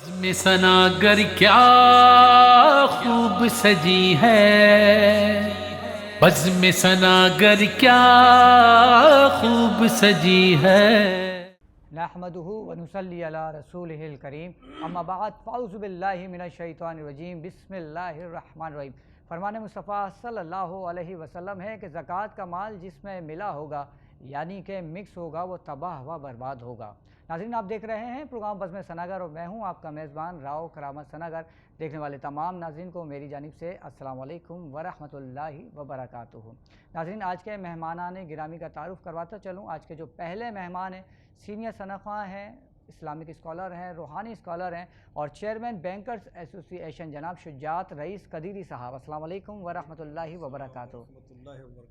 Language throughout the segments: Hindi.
बज़्म सनागर क्या खूब सजी है, बज़्म सनागर क्या खूब सजी है। नहमदुहु व नुसल्ली अला रसूलिहिल करीम अम्मा बाद फ़ाउज़ु बिल्लाहि मिनश शैतानिर रजीम बिस्मिल्लाहिर रहमानिर रहीम। फरमान मुस्तफ़ा सल्लल्लाहु अलैहि वसल्लम है कि ज़कात का माल जिसमें मिला होगा यानी कि मिक्स होगा वो तबाह व बर्बाद होगा। नाज़रीन, आप देख रहे हैं प्रोग्राम बज़्म सनागर और मैं हूँ आपका मेज़बान राव करामत सनागर। देखने वाले तमाम नाज़रीन को मेरी जानिब से अस्सलाम वालेकुम व रहमतुल्लाहि व बरकातुहू। नाज़रीन, आज के मेहमानान गिरामी का तारुफ़ करवाता चलूँ। आज के जो पहले मेहमान हैं सीनियर सनफ़ा हैं, इस्लामिक स्कॉलर हैं, रूहानी स्कॉलर हैं और चेयरमैन बैंकर्स एसोसिएशन जनाब शुजात रईस कदीरी साहब। अस्सलाम वालेकुम व रहमतुल्लाहि व बरकातुहू।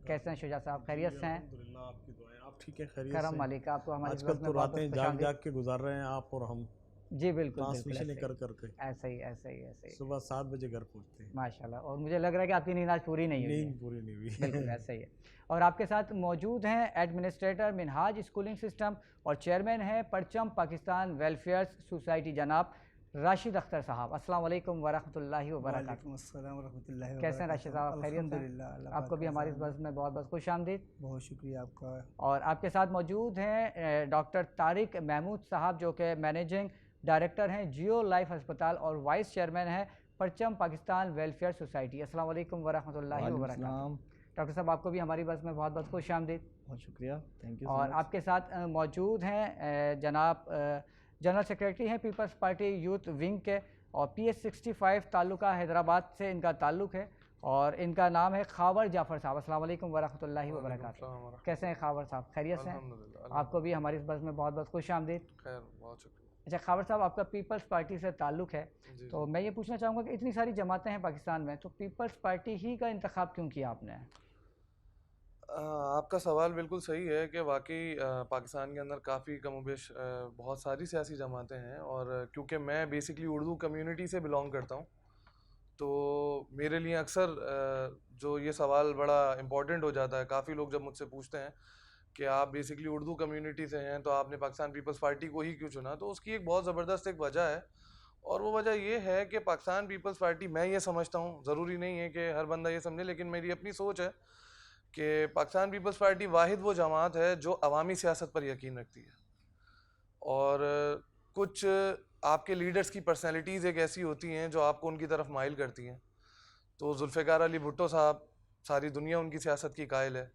कैसे हैं शुजात साहब, खैरियत से हैं? अल्हम्दुलिल्लाह, आपकी दुआएं। आप ठीक हैं? खैरियत करम से हैं? मालिक, आपको हमारी इस आजकल बज़्म तो में बहुत बहुत रातें जाग खुशामदीद। जाग के गुजार रहे हैं आप और हम, जी बिल्कुल बिल्कुल, ट्रांसमिशन ऐसे ही कर करके ऐसे ही ऐसे ही ऐसे ही सुबह 7 बजे घर पहुंचते हैं। माशाल्लाह। और मुझे लग रहा है कि आपकी नींद आज पूरी नहीं हुई है। नींद पूरी नहीं बिल्कुल हुई। ऐसा ही है। और आपके साथ मौजूद हैं एडमिनिस्ट्रेटर मिनहाज स्कूलिंग सिस्टम और चेयरमैन हैं परचम पाकिस्तान वेलफेयर सोसाइटी जनाब राशिद अख्तर साहब। अस्सलाम वालेकुम व रहमतुल्लाहि व बरकातुहू। वालेकुम अस्सलाम वरहमतुल्लाहि कैसे हैं राशिद साहब, वबरकातुहू। खैरियत से हैं? अल्हम्दुलिल्लाह, अल्लाह आपको पाक भी का हमारी इस एहसान है। बज़्म में बहुत बहुत खुशामदीद। बहुत शुक्रिया आपका। और आपके साथ मौजूद हैं डॉक्टर तारिक महमूद साहब जो कि मैनेजिंग डायरेक्टर हैं जियो लाइफ अस्पताल और वाइस चेयरमैन हैं परचम पाकिस्तान वेलफेयर सोसाइटी। अस्सलाम वालेकुम व रहमतुल्लाहि व बरकातुहू। डॉक्टर साहब, आपको भी हमारी बस में बहुत बहुत खुशामदीद। बहुत शुक्रिया, थैंक यू सो और मच। आपके साथ मौजूद हैं जनाब जनरल सेक्रेटरी हैं पीपल्स पार्टी यूथ विंग के और PS65 ताल्लुका हैदराबाद से इनका ताल्लुक़ है और इनका नाम है खावर जाफ़र साहब। अस्सलाम वालेकुम व रहमतुल्लाहि व बरकातुहू। कैसे हैं खावर साहब, खैरियत से हैं? आपको भी हमारी इस बज़्म में बहुत बहुत खुशामदीद। खैर, बहुत शुक्रिया। अच्छा खावर साहब, आपका पीपल्स पार्टी से ताल्लुक़ है, तो मैं ये पूछना चाहूँगा कि इतनी सारी जमातें हैं पाकिस्तान में, तो पीपल्स पार्टी ही का इंतखाब क्यों किया आपने? आपका सवाल बिल्कुल सही है कि वाकई पाकिस्तान के अंदर काफ़ी कमोबेश बहुत सारी सियासी जमातें हैं और क्योंकि मैं बेसिकली उर्दू कम्युनिटी से बिलोंग करता हूँ, तो मेरे लिए अक्सर जो ये सवाल बड़ा इम्पोर्टेंट हो जाता है। काफ़ी लोग जब मुझसे पूछते हैं कि आप बेसिकली उर्दू कम्युनिटी से हैं तो आपने पाकिस्तान पीपल्स पार्टी को ही क्यों चुना, तो उसकी एक बहुत ज़बरदस्त एक वजह है और वो वजह ये है कि पाकिस्तान पीपल्स पार्टी, मैं ये समझता हूँ, ज़रूरी नहीं है कि हर बंदा ये समझे, लेकिन मेरी अपनी सोच है कि पाकिस्तान पीपल्स पार्टी वाहिद वो जमात है जो अवामी सियासत पर यकीन रखती है और कुछ आपके लीडर्स की पर्सनैलिटीज़ एक ऐसी होती हैं जो आपको उनकी तरफ माइल करती हैं। तो जुल्फ़िकार अली भुट्टो साहब, सारी दुनिया उनकी सियासत की कायल है।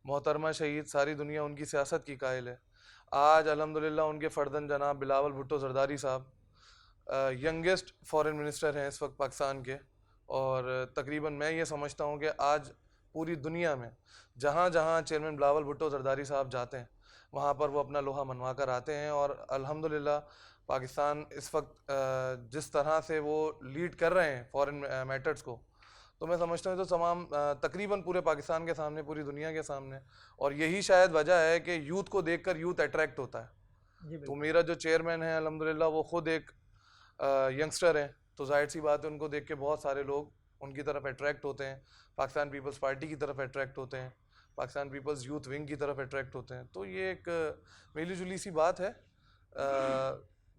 मोहतरमा शहीद, सारी दुनिया उनकी सियासत की कायल है। आज अल्हम्दुलिल्लाह उनके फ़र्जंद जनाब बिलावल भुट्टो ज़रदारी साहब यंगेस्ट फॉरेन मिनिस्टर हैं इस वक्त पाकिस्तान के और तकरीबन मैं ये समझता हूँ कि आज पूरी दुनिया में जहाँ जहाँ चेयरमैन बिलावल भुट्टो ज़रदारी साहब जाते हैं वहाँ पर वो अपना लोहा मनवा कर आते हैं और अल्हम्दुलिल्लाह पाकिस्तान इस वक्त जिस तरह से वो लीड कर रहे हैं फॉरेन मैटर्स को, तो मैं समझता हूँ तो तमाम तकरीबन पूरे पाकिस्तान के सामने, पूरी दुनिया के सामने, और यही शायद वजह है कि यूथ को देखकर यूथ अट्रैक्ट होता है। तो मेरा जो चेयरमैन है अल्हम्दुलिल्लाह वो ख़ुद एक यंगस्टर हैं, तो जाहिर सी बात है उनको देख के बहुत सारे लोग उनकी तरफ अट्रैक्ट होते हैं, पाकिस्तान पीपल्स पार्टी की तरफ अट्रैक्ट होते हैं, पाकिस्तान पीपल्स यूथ विंग की तरफ अट्रैक्ट होते हैं। तो ये एक मिली जुली सी बात है।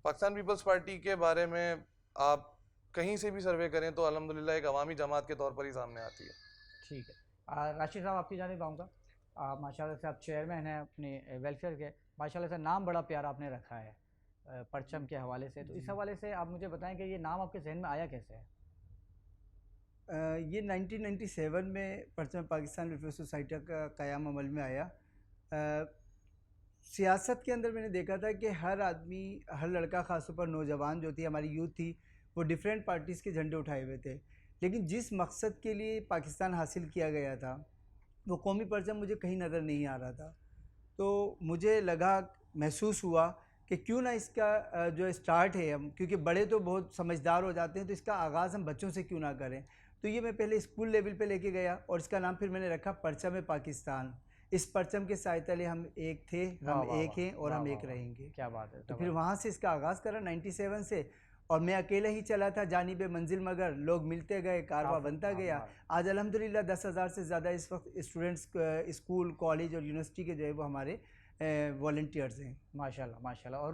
पाकिस्तान पीपल्स पार्टी के बारे में आप कहीं से भी सर्वे करें तो अल्हम्दुलिल्लाह एक अवामी जमात के तौर पर ही सामने आती है। ठीक है। राशिद साहब, आपकी जानिब आऊँगा। माशाल्लाह से आप चेयरमैन हैं अपने वेलफेयर के, माशाल्लाह से नाम बड़ा प्यारा आपने रखा है परचम के हवाले से, तो इस हवाले से आप मुझे बताएं कि ये नाम आपके जहन में आया कैसे है? ये 1997 में परचम पाकिस्तान वेलफेयर सोसाइटी का क़याम अमल में आया। सियासत के अंदर मैंने देखा था कि हर आदमी, हर लड़का, ख़ासतौर पर नौजवान जो थी, हमारी यूथ थी, वो डिफरेंट पार्टीज़ के झंडे उठाए हुए थे, लेकिन जिस मकसद के लिए पाकिस्तान हासिल किया गया था वो कौमी परचम मुझे कहीं नज़र नहीं आ रहा था। तो मुझे लगा, महसूस हुआ कि क्यों ना इसका जो स्टार्ट है, हम क्योंकि बड़े तो बहुत समझदार हो जाते हैं, तो इसका आगाज़ हम बच्चों से क्यों ना करें। तो ये मैं पहले स्कूल लेवल पे लेके गया और इसका नाम फिर मैंने रखा परचम पाकिस्तान। इस परचम के साए तले हम एक थे, हम एक हैं और हम एक रहेंगे। क्या बात है। तो फिर वहाँ से इसका आगाज़ करा 97 से, और मैं अकेला ही चला था जानिब मंजिल, मगर लोग मिलते गए, कारवा बनता गया। आज अल्हम्दुलिल्लाह 10,000 से ज़्यादा इस वक्त स्टूडेंट्स स्कूल, कॉलेज और यूनिवर्सिटी के जो है वो हमारे वॉल्टियर्स हैं। माशाल्लाह माशाल्लाह। और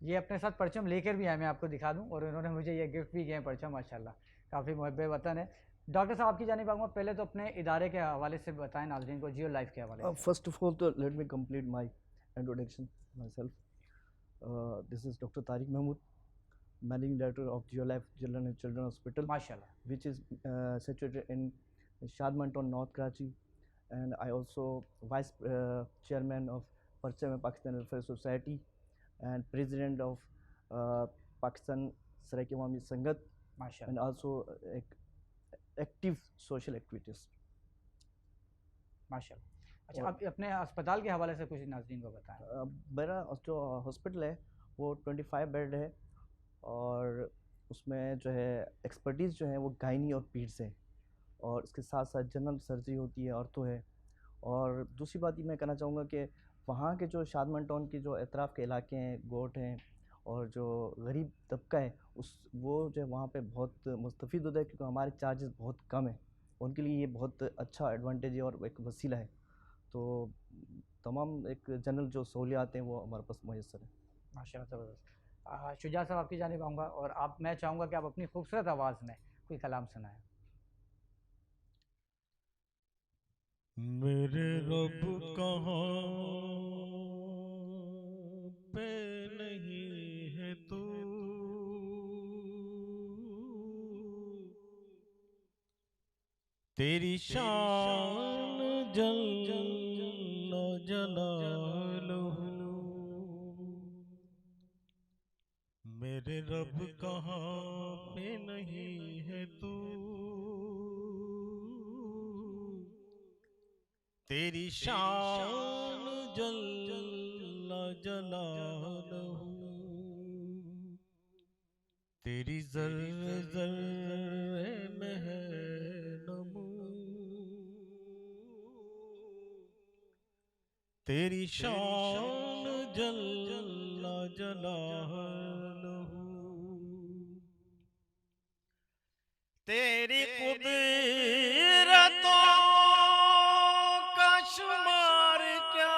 ये अपने साथ परचम लेकर भी आए, मैं आपको दिखा दूं, और इन्होंने मुझे ये गिफ्ट भी किए हैं परचम, माशाल्लाह काफ़ी मुहब्बे वतन है। डॉक्टर साहब आपकी जानिब आऊँगा, पहले तो अपने इदारे के हवाले से बताएं नाज़रीन को, जियो लाइफ के हवाले से। First of all, let me complete my introduction myself. This is Dr. Tariq Mahmood, Managing Director of GeoLife Children and Children Hospital, माशाल्लाह, which is situated in Shadmanton, North Karachi, and I also Vice Chairman of Parcham Pakistan Welfare Society and President of Pakistan Saraiki Awami Sangat, माशाल्लाह, and also active social activities. माशाल्लाह। अच्छा, आप अपने अस्पताल के हवाले से कुछ नाज़रीन को बताएं। मेरा जो हॉस्पिटल है वो 25 बेड है, और उसमें जो है एक्सपर्टीज़ जो है वो गायनी और पीड्स है, और इसके साथ साथ जनरल सर्जरी होती है, ऑर्थो है। और दूसरी बात ये मैं कहना चाहूँगा कि वहाँ के जो शादमन टाउन के जो अतराफ़ के इलाके हैं, गोट हैं, और जो गरीब तबका है वो जो है वहाँ पे बहुत मुस्तफ़ीद होता है, क्योंकि हमारे चार्जेस बहुत कम हैं। उनके लिए ये बहुत अच्छा एडवांटेज है और एक वसीला है। तो तमाम एक जनरल जो सहूलियात हैं वो हमारे पास मुयस्सर है। माशाल्लाह, ज़बरदस्त। शुजा साहब आपकी जानिब आऊँगा, और मैं चाहूँगा कि आप अपनी खूबसूरत आवाज़ में कोई कलाम सुनाएं। मेरे रब कहाँ पे नहीं है तू, तेरी शान जल्ल जलालहू। मेरे रब कहाँ पे नहीं है तू, तेरी शान जल्ल जलालहू। तेरी ज़र्रे ज़र्रे में है नमू, तेरी शान जल्ल जलालहू। तेरी कुदरतों का शुमार क्या,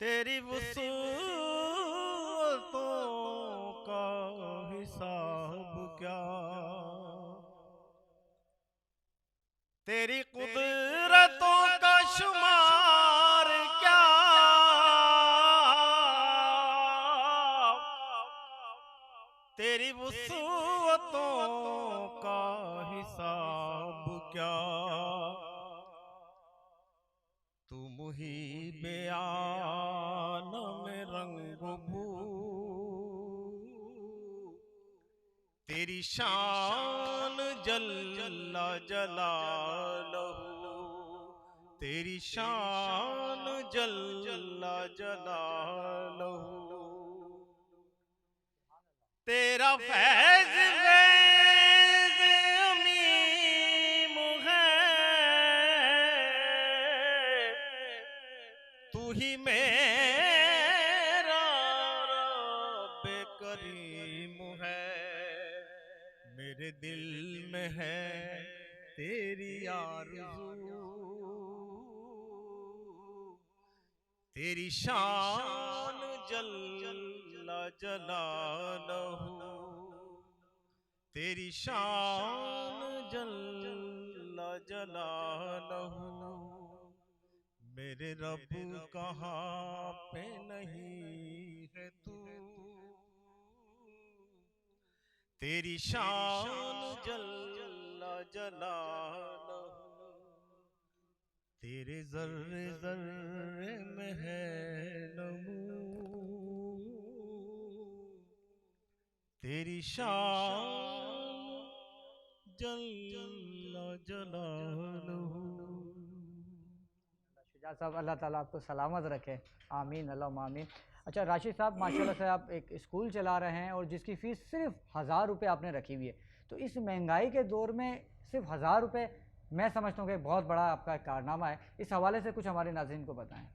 तेरी वसूअतों का हिसाब क्या, तेरी कुदरतों का शुमार क्या, तेरी वसूअतों का हिसाब क्या। तू मुहीबे आलम रंग भू, तेरी शान जल्ला जलालहू, तेरी शान जल्ला जलालहू। तेरा फैज़ फैज़ अमीम है, तू ही मेरा रब करीम है। मेरे दिल में है तेरी आरज़ू, तेरी शान जल्ला जलालहू, तेरी शान जल्ला जलालहू। मेरे रब कहाँ पे नहीं है तू, तेरी शान जल्ला जलालहू। तेरे ज़र्रे ज़र्रे में है नमू, तेरी शान जल्ला जलालहू। शुजा साहब, अल्लाह ताला आपको सलामत रखे, आमीन अल्लाहुम आमीन। अच्छा राशिद साहब, माशाल्लाह से आप एक स्कूल चला रहे हैं, और जिसकी फ़ीस सिर्फ 1000 रुपये आपने रखी हुई है, तो इस महंगाई के दौर में सिर्फ 1000 रुपये मैं समझता हूँ कि बहुत बड़ा आपका कारनामा है। इस हवाले से कुछ हमारे नाज़रीन को बताएं।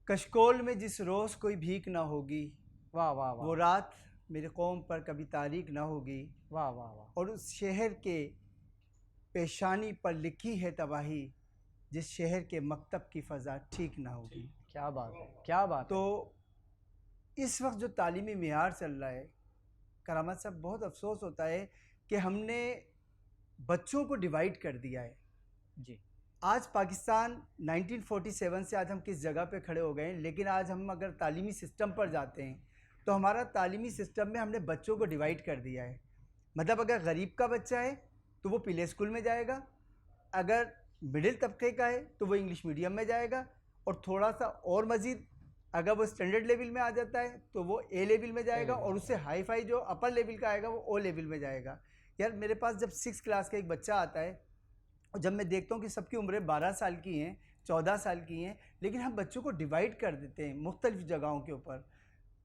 कशकोल में जिस रोज़ कोई भीख ना होगी, वाह वाह वाह, वो रात मेरी कौम पर कभी तारीक ना होगी। वाह वाह वाह, और उस शहर के पेशानी पर लिखी है तबाही, जिस शहर के मकतब की फ़ज़ा ठीक ना होगी। क्या बात है, क्या बात तो है। इस वक्त जो तालीमी मेयार चल रहा है, करामत साहब, बहुत अफसोस होता है कि हमने बच्चों को डिवाइड कर दिया है। जी। आज पाकिस्तान 1947 से आज हम किस जगह पे खड़े हो गए हैं, लेकिन आज हम अगर तालीमी सिस्टम पर जाते हैं तो हमारा तालीमी सिस्टम में हमने बच्चों को डिवाइड कर दिया है। मतलब अगर गरीब का बच्चा है तो वो प्ले स्कूल में जाएगा, अगर मिडिल तबके का है तो वो इंग्लिश मीडियम में जाएगा, और थोड़ा सा और मज़ीद अगर वो स्टैंडर्ड लेवल में आ जाता है तो वो ए लेवल में जाएगा, और उससे हाई फाई जो अपर लेवल का आएगा वो ओ लेवल में जाएगा। यार मेरे पास जब 6 क्लास का एक बच्चा आता है और जब मैं देखता हूँ कि सबकी उम्रें 12 साल की हैं, 14 साल की हैं, लेकिन हम बच्चों को डिवाइड कर देते हैं मुख्तलिफ जगहों के ऊपर।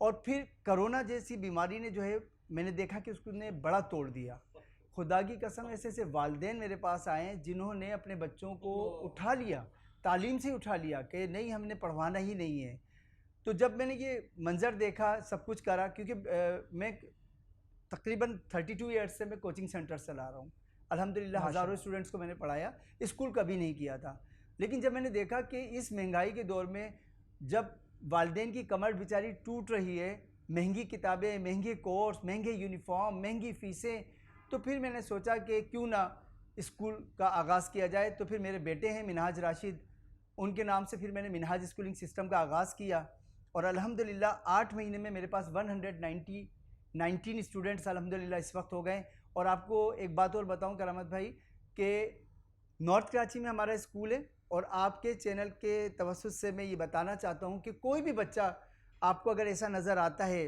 और फिर कोरोना जैसी बीमारी ने जो है, मैंने देखा कि उसने बड़ा तोड़ दिया। खुदा की कसम, ऐसे ऐसे वालिदैन मेरे पास आए हैं जिन्होंने अपने बच्चों को उठा लिया, तालीम से उठा लिया कि नहीं हमने पढ़वाना ही नहीं है। तो जब मैंने ये मंज़र देखा, सब कुछ करा, क्योंकि मैं तकरीबन 32 ईयर्स से मैं कोचिंग सेंटर चला रहा हूँ। अल्हम्दुलिल्लाह हज़ारों स्टूडेंट्स को मैंने पढ़ाया, स्कूल कभी नहीं किया था। लेकिन जब मैंने देखा कि इस महंगाई के दौर में जब वालिदैन की कमर बेचारी टूट रही है, महंगी किताबें, महंगे कोर्स, महंगे यूनिफॉर्म, महंगी फ़ीसें, तो फिर मैंने सोचा कि क्यों ना स्कूल का आगाज़ किया जाए। तो फिर मेरे बेटे हैं मिनहाज राशिद, उनके नाम से फिर मैंने मिनहाज स्कूलिंग सिस्टम का आगाज़ किया, और अल्हम्दुलिल्लाह 8 महीने में मेरे पास 119 स्टूडेंट्स अल्हम्दुलिल्लाह इस वक्त हो गए। और आपको एक बात और बताऊं करामत भाई, कि नॉर्थ कराची में हमारा स्कूल है, और आपके चैनल के तवस्सुत से मैं ये बताना चाहता हूं कि कोई भी बच्चा आपको अगर ऐसा नज़र आता है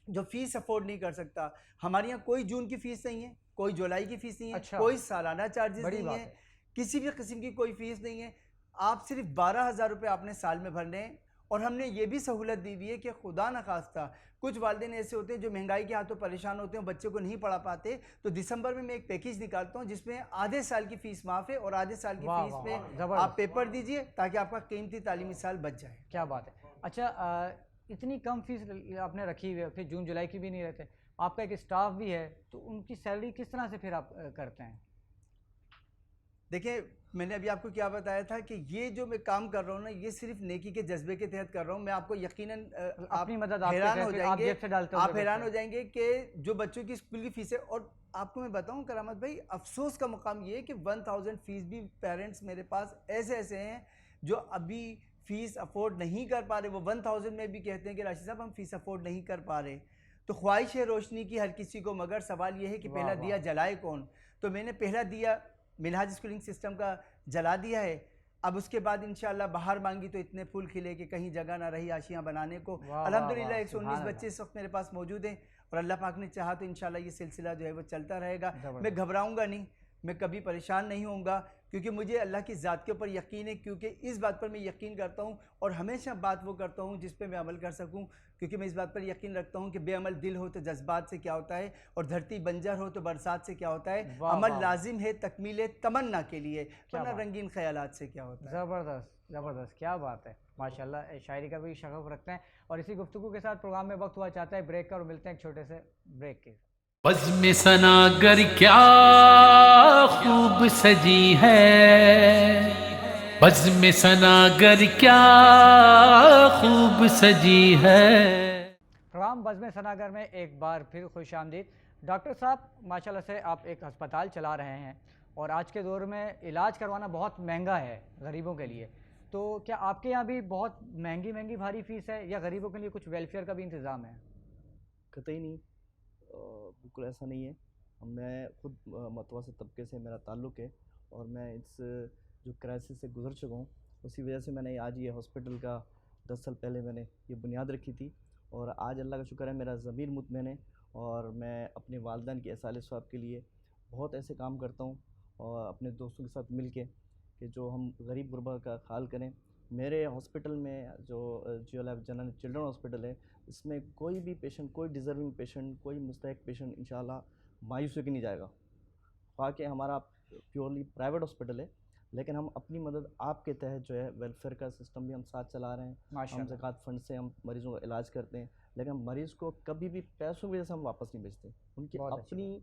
जो फ़ीस अफोर्ड नहीं कर सकता, हमारे यहाँ कोई जून की फ़ीस नहीं है, कोई जुलाई की फ़ीस नहीं है, अच्छा। कोई सालाना चार्जेस बड़ी नहीं बात है, है। किसी भी किस्म की कोई फ़ीस नहीं है। आप सिर्फ 12,000 रुपये आपने साल में भरने हैं। और हमने ये भी सहूलत दी हुई है कि खुदा न खास्ता कुछ वालिदैन ऐसे होते हैं जो महंगाई के हाथों परेशान होते हैं, बच्चे को नहीं पढ़ा पाते, तो दिसंबर में मैं एक पैकेज निकालता हूँ जिसमें आधे साल की फ़ीस माफ़ है, और आधे साल की वाह फ़ीस वाह में वाह, ज़बरदस्त। आप पेपर दीजिए ताकि आपका कीमती तालीमी साल बच जाए। क्या बात है। अच्छा, इतनी कम फीस आपने रखी हुई है, फिर जून जुलाई की भी नहीं रहते, आपका एक स्टाफ भी है, तो उनकी सैलरी किस तरह से फिर आप करते हैं? देखिए, मैंने अभी आपको क्या बताया था कि ये जो मैं काम कर रहा हूँ ना, ये सिर्फ नेकी के जज्बे के तहत कर रहा हूँ। मैं आपको यकीनन आप अपनी मदद आपके हैरान तहत हो फिर आप जाएंगे, जेब से डालते होंगे आप हैरान पैसे। हो जाएंगे कि जो बच्चों की स्कूल की फीस है, और आपको मैं बताऊं करामत भाई, अफसोस का मुकाम ये है कि 1000 फीस भी पेरेंट्स मेरे पास ऐसे ऐसे हैं जो अभी फ़ीस अफोर्ड नहीं कर पा रहे। वो 1000 में भी कहते हैं कि राशिद साहब हम फ़ीस अफोर्ड नहीं कर पा रहे। तो ख्वाहिश है रोशनी की हर किसी को, मगर सवाल ये है कि वाह पहला वाह। दिया जलाए कौन। तो मैंने पहला दिया मिनहाज स्कूलिंग सिस्टम का जला दिया है। अब उसके बाद इंशाल्लाह बाहर मांगी तो इतने फूल खिले कि कहीं जगह ना रही आशियाँ बनाने को। वाह वाह अल्हम्दुलिल्लाह वाह, 119 सुभान बच्चे अल्लाह। इस वक्त मेरे पास मौजूद हैं, और अल्लाह पाक ने चाहा तो इंशाल्लाह ये सिलसिला जो है वो चलता रहेगा। मैं ज़बरदस्त। घबराऊंगा नहीं, मैं कभी परेशान नहीं होऊंगा, क्योंकि मुझे अल्लाह की ज़ात के ऊपर यकीन है। क्योंकि इस बात पर मैं यकीन करता हूँ, और हमेशा बात वो करता हूँ जिस पे मैं अमल कर सकूँ, क्योंकि मैं इस बात पर यकीन रखता हूँ कि बेअमल दिल हो तो जज्बात से क्या होता है, और धरती बंजर हो तो बरसात से क्या होता है। वाह अमल वाह। लाजिम है तकमील तमन्ना के लिए, क्या वरना बात। रंगीन ख्यालात से क्या होता है। ज़बरदस्त ज़बरदस्त, क्या बात है। माशाल्लाह, शायरी का भी शगफ रखते हैं। और इसी गुफ्तगू के साथ प्रोग्राम में वक्त हुआ चाहता है ब्रेक का, और मिलते हैं एक छोटे से ब्रेक के। बज़्म सनागर क्या खूब सजी है, बज़्म सनागर क्या खूब सजी है। प्रोग्राम बज़्म सनागर में एक बार फिर खुश आमदीद। डॉक्टर साहब, माशाल्लाह से आप एक अस्पताल चला रहे हैं, और आज के दौर में इलाज करवाना बहुत महंगा है गरीबों के लिए। तो क्या आपके यहाँ भी बहुत महंगी महंगी भारी फीस है, या गरीबों के लिए कुछ वेलफेयर का भी इंतज़ाम है? कतई नहीं, बिल्कुल ऐसा नहीं है। मैं खुद मतवासे तबके से मेरा ताल्लुक़ है, और मैं इस जो क्राइसिस से गुज़र चुका हूँ, उसी वजह से मैंने आज ये हॉस्पिटल का 10 साल पहले मैंने ये बुनियाद रखी थी। और आज अल्लाह का शुक्र है मेरा ज़मीर मुतमईन है, और मैं अपने वालिदैन की एहसाल स्वाब के लिए बहुत ऐसे काम करता हूँ, और अपने दोस्तों के साथ मिल के कि जो हम गरीब गुरबा का ख्याल करें। मेरे हॉस्पिटल में जो जियो लाइफ जनरल चिल्ड्रन हॉस्पिटल है, इसमें कोई भी पेशेंट, कोई डिज़र्विंग पेशेंट, कोई मुस्तहिक पेशेंट इंशाल्लाह मायूस होकर नहीं जाएगा। वाकई हमारा प्योरली प्राइवेट हॉस्पिटल है, लेकिन हम अपनी मदद आपके तहत जो है वेलफेयर का सिस्टम भी हम साथ चला रहे हैं। हम माशाल्लाह। ज़कात फंड से हम मरीज़ों का इलाज करते हैं, लेकिन हम मरीज़ को कभी भी पैसों की वजह से हम वापस नहीं भेजते। उनकी बहुत अच्छी अपनी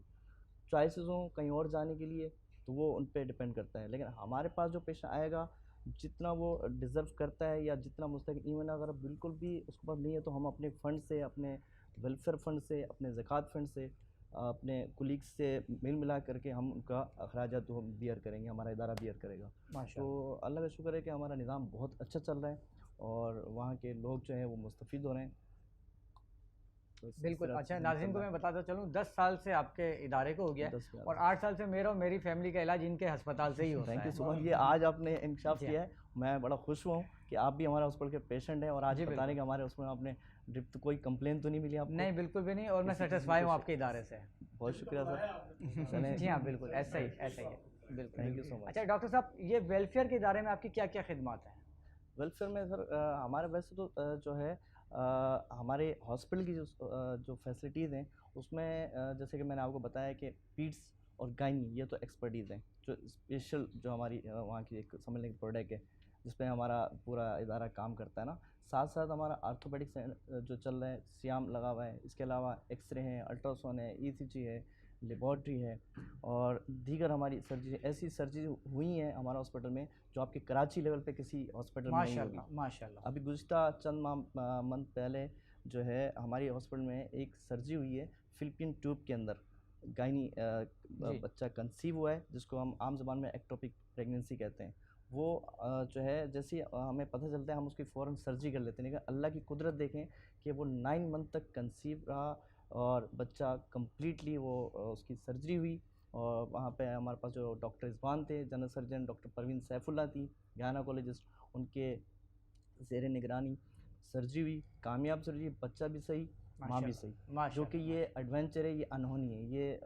चॉइसेस हों कहीं और जाने के लिए, तो वो उन पे डिपेंड करता है। लेकिन हमारे पास जो पेशेंट आएगा, जितना वो डिज़र्व करता है या जितना मुस्तक, इवन अगर बिल्कुल भी उसके पास नहीं है तो हम अपने फ़ंड से, अपने वेलफेयर फ़ंड से, अपने ज़कात फ़ंड से, अपने कुलीग्स से मिल मिला करके हम उनका अखराजात तो हम बियर करेंगे, हमारा इदारा बियर करेगा। तो अल्लाह का शुक्र है कि हमारा निज़ाम बहुत अच्छा चल रहा है और वहाँ के लोग जो हैं वो मुस्तफ़ीद हो रहे हैं। तो इस बिल्कुल। तरह अच्छा से नाज़रीन को मैं बताता चलूँ, 10 साल से आपके इदारे को हो गया है 10 साल। और 8 साल से मेरा और मेरी फैमिली का इलाज इनके अस्पताल से ही होता थैंक है। यू सो मच, ये आज आपने इंकशाफ जी किया है, मैं बड़ा खुश हुआ हूँ कि आप भी हमारे हॉस्पिटल के पेशेंट हैं और आज जी, बताने बिल्कुल। कि हमारे उसमें आपने ड्रिप तो कोई कंप्लेन तो नहीं मिली आपको? नहीं, बिल्कुल भी नहीं, और मैं किसी किस्म सेटिस्फाई की हूँ कोई आपके इदारे से। बहुत शुक्रिया सर। चलें, जी हाँ, बिल्कुल, ऐसा ही है। बिल्कुल। Thank you so much. अच्छा डॉक्टर साहब, ये वेलफेयर के इदारे में आपकी क्या-क्या खिदमत हैं? वेलफेयर में सर हमारे वैसे तो जो है हमारे हॉस्पिटल की जो फैसिलिटीज़ हैं उसमें जैसे कि मैंने आपको बताया कि पीड्स और गायनी ये तो एक्सपर्टीज़ हैं, जो स्पेशल जो हमारी वहाँ की एक समझ लें प्रोडक्ट है जिसपे हमारा पूरा इदारा काम करता है ना। साथ साथ हमारा आर्थोपेडिक्स जो चल रहा है, सियाम लगा हुआ है, इसके अलावा एक्सरे हैं, अल्ट्रासाउंड है, ईसीजी है, लेबॉर्ट्री है और दीगर हमारी सर्जरी, ऐसी सर्जरी हुई हैं हमारा हॉस्पिटल में जो आपके कराची लेवल पे किसी हॉस्पिटल में नहीं होगी। माशाल्लाह, माशाल्लाह। अभी गुज़िश्ता चंद मंथ पहले जो है हमारी हॉस्पिटल में एक सर्जरी हुई है फिलिपियन ट्यूब के अंदर, गायनी जी। बच्चा कंसीव हुआ है जिसको हम आम ज़बान में एक्टोपिक प्रेगनेंसी कहते हैं। वो जो है जैसे ही हमें पता चलता है हम उसकी फ़ौरन सर्जरी कर लेते हैं, लेकिन अल्लाह की कुदरत देखें कि वो 9 मंथ तक कंसीव रहा और बच्चा कम्प्लीटली वो उसकी सर्जरी हुई और वहाँ पे हमारे पास जो डॉक्टर इज़वान थे, general surgeon doctor Parveen Saifullah थी, गायनाकोलॉजिस्ट, उनके ज़ेर निगरानी सर्जरी हुई, कामयाब सर्जरी, बच्चा भी सही, माँ भी सही। जो कि ये एडवेंचर है, ये अनहोनी है, ये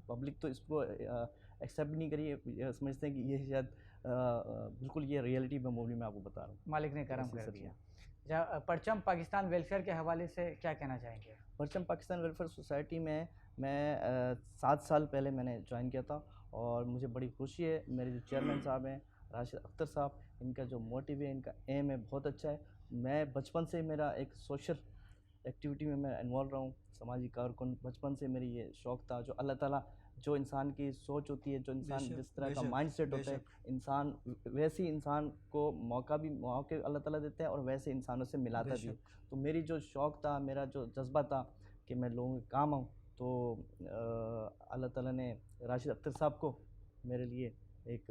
पब्लिक तो इसको एक्सेप्ट नहीं करी, ये समझते हैं कि ये शायद बिल्कुल ये रियलिटी में मूवी में आपको बता रहा हूँ। मालिक ने करम ऐसी कर सर्जरी। दिया। परचम पाकिस्तान वेलफेयर के हवाले से क्या कहना चाहेंगे? परचम पाकिस्तान वेलफेयर सोसाइटी में मैं 7 साल पहले मैंने ज्वाइन किया था और मुझे बड़ी खुशी है, मेरे जो चेयरमैन साहब हैं राशिद अख्तर साहब, इनका जो मोटिव है, इनका एम है बहुत अच्छा है। मैं बचपन से मेरा एक सोशल एक्टिविटी में मैं इन्वॉल्व रहा हूँ, समाजी कारकुन, बचपन से मेरी ये शौक़ था। जो अल्लाह ताला जो इंसान की सोच होती है, जो इंसान बेशक, जिस तरह का बेशक, माइंडसेट होता है, बेशक। इंसान वैसे ही इंसान को मौके अल्लाह ताला देता है और वैसे इंसानों से मिलाता भी है। बेशक। तो मेरी जो शौक़ था, मेरा जो जज्बा था कि मैं लोगों के काम आऊँ, तो अल्लाह ताला ने राशिद अख्तर साहब को मेरे लिए एक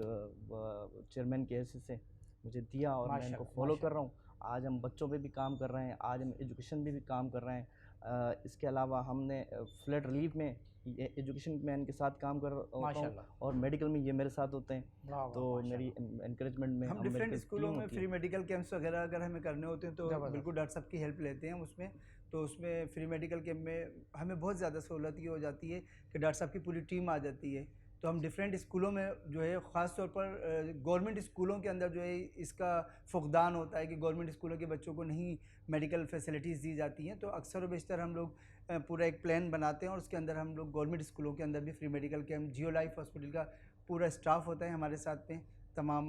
चेयरमैन की हैसियत से मुझे दिया और मैं इनको फॉलो कर रहा हूँ। आज हम बच्चों पे भी काम कर रहे हैं, आज हम एजुकेशन पे भी काम कर रहे हैं। इसके अलावा हमने फ्लड रिलीफ में एजुकेशन में इनके साथ काम कर होता हूँ और मेडिकल में ये मेरे साथ होते हैं। तो मेरी एनकरेजमेंट में हम डिफरेंट स्कूलों में फ्री मेडिकल कैंप्स वगैरह अगर हमें करने होते हैं तो बिल्कुल डॉक्टर साहब की हेल्प लेते हैं उसमें। तो उसमें फ्री मेडिकल कैंप में हमें बहुत ज़्यादा सहूलत ये हो जाती है कि डॉक्टर साहब की पूरी टीम आ जाती है। तो हम डिफरेंट स्कूलों में जो है ख़ास तौर पर गवर्नमेंट स्कूलों के अंदर जो है इसका फुकदान होता है कि गवर्नमेंट स्कूलों के बच्चों को नहीं मेडिकल फैसिलिटीज़ दी जाती हैं। तो अक्सर व बेशतर हम लोग पूरा एक प्लान बनाते हैं और उसके अंदर हम लोग गवर्नमेंट स्कूलों के अंदर भी फ्री मेडिकल कैंप, जियो लाइफ हॉस्पिटल का पूरा स्टाफ होता है हमारे साथ में, तमाम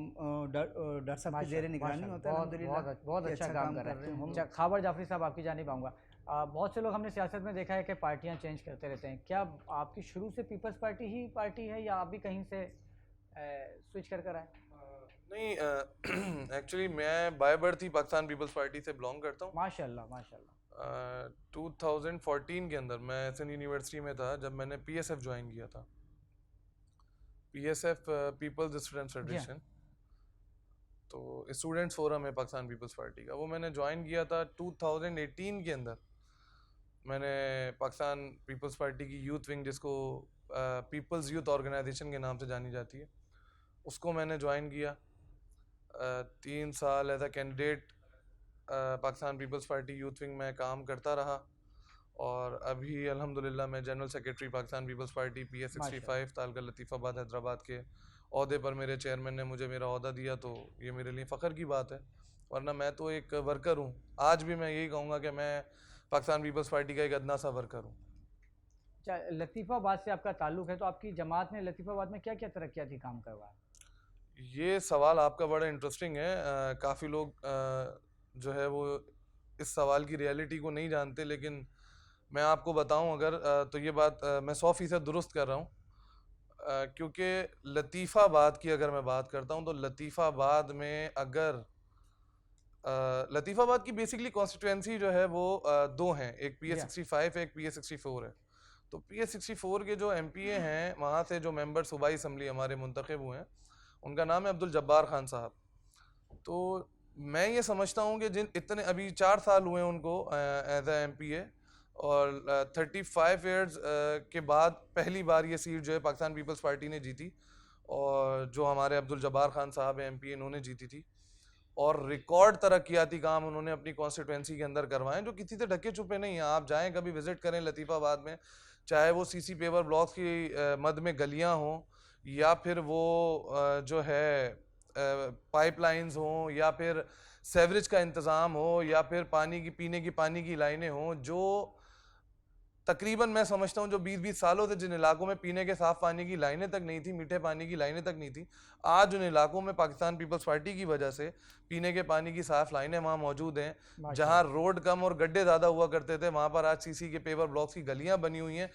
डॉक्टर साहब की ज़ेर निगरानी होता है। अल्हम्दुलिल्लाह बहुत अच्छा काम कर रहे हैं। अच्छा खाबर जाफरी साहब, आपकी जानिब आऊँगा। बहुत से लोग हमने सियासत में देखा है कि पार्टियां चेंज करते रहते हैं, क्या आपकी शुरू से पीपल्स पार्टी ही पार्टी है या आप भी कहीं से स्विच कर आए? नहीं, एक्चुअली मैं बाय बर्थ ही पाकिस्तान पीपल्स पार्टी से बिलोंग करता हूँ। माशाल्लाह, माशाल्लाह। 2014 के अंदर मैं एसएन यूनिवर्सिटी में था जब मैंने पीएसएफ ज्वाइन किया था, पीएसएफ पीपल्स स्टूडेंट फेडरेशन। तो स्टूडेंट्स फोरम है पाकिस्तान पीपल्स पार्टी का, वो मैंने ज्वाइन किया था 2018 के अंदर। मैंने पाकिस्तान पीपल्स पार्टी की यूथ विंग, जिसको पीपल्स यूथ ऑर्गेनाइजेशन के नाम से जानी जाती है, उसको मैंने ज्वाइन किया। 3 साल as a candidate Pakistan peoples Party youth wing में काम करता रहा और अभी अल्हम्दुलिल्लाह मैं general secretary Pakistan peoples Party PS 65 तालका लतीफ़ाबाद हैदराबाद के ओहदे पर मेरे चेयरमैन ने मुझे मेरा ओहदा दिया, तो ये मेरे लिए फ़ख्र की बात है। वरना मैं तो एक वर्कर हूँ, आज भी मैं यही कहूँगा कि मैं पाकिस्तान पीपल्स पार्टी का एक अदना सा वर्कर हूँ। अच्छा, लतीफ़ाबाद से आपका ताल्लुक़ है, तो आपकी जमात ने लतीफ़ाबाद में क्या क्या तरक्याती काम करवाया? ये सवाल आपका बड़ा इंटरेस्टिंग है। काफ़ी लोग जो है वो इस सवाल की रियलिटी को नहीं जानते, लेकिन मैं आपको बताऊं अगर तो ये बात मैं 100% दुरुस्त कर रहा हूँ। क्योंकि लतीफ़ाबाद की अगर मैं बात करता हूँ तो लतीफ़ाबाद में अगर लतीफ़ाबाद की बेसिकली कॉन्स्टिट्यूएंसी जो है वो दो हैं, एक PA65 एक PA64 है। तो PA64 के जो MPA हैं वहाँ से जो मेंबर सूबाई असम्बली हमारे मुंतखब हुए हैं उनका नाम है अब्दुल जब्बार खान साहब। तो मैं ये समझता हूँ कि जिन इतने अभी 4 साल हुए उनको एज ए MPA और 35 ईयर्स के बाद पहली बार ये सीट जो है पाकिस्तान पीपल्स पार्टी ने जीती और जो हमारे अब्दुल जब्बार खान साहब हैं MPA इन्होंने जीती थी और रिकॉर्ड तरक्याती काम उन्होंने अपनी कॉन्स्टिट्यूंसी के अंदर करवाए जो किसी से ढके छुपे नहीं हैं। आप जाएं कभी विजिट करें लतीफ़ाबाद में, चाहे वो CC पेवर ब्लॉक्स की मद में गलियां हों या फिर वो जो है पाइपलाइंस हों या फिर सेवरेज का इंतज़ाम हो या फिर पानी की पीने की पानी की लाइनें हों, जो तकरीबन मैं समझता हूँ जो 20-20 सालों से जिन इलाकों में पीने के साफ पानी की लाइनें तक नहीं थी, मीठे पानी की लाइनें तक नहीं थी, आज उन इलाकों में पाकिस्तान पीपल्स पार्टी की वजह से पीने के पानी की साफ लाइनें वहाँ मौजूद हैं। जहाँ रोड कम और गड्ढे ज़्यादा हुआ करते थे वहाँ पर आज CC के पेवर ब्लॉक्स की गलियाँ बनी हुई हैं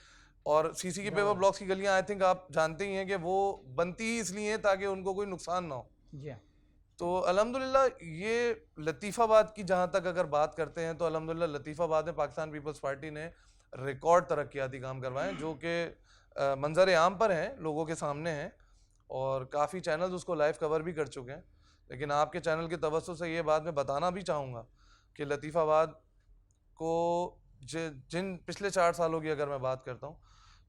और CC के पेवर ब्लॉक्स की गलियाँ आई थिंक आप जानते ही हैं कि वो बनती ही इसलिए हैं ताकि उनको कोई नुकसान ना हो। जी हाँ। तो अल्हम्दुलिल्लाह ये लतीफ़ाबाद की जहाँ तक अगर बात करते हैं तो अल्हम्दुलिल्लाह लतीफ़ाबाद में पाकिस्तान पीपल्स पार्टी ने रिकॉर्ड तरक्याती काम करवाए जो कि मंजर आम पर हैं, लोगों के सामने हैं और काफ़ी चैनल्स उसको लाइव कवर भी कर चुके हैं। लेकिन आपके चैनल के तवज्जो से ये बात मैं बताना भी चाहूँगा कि लतीफ़ाबाद को जिन पिछले 4 सालों की अगर मैं बात करता हूँ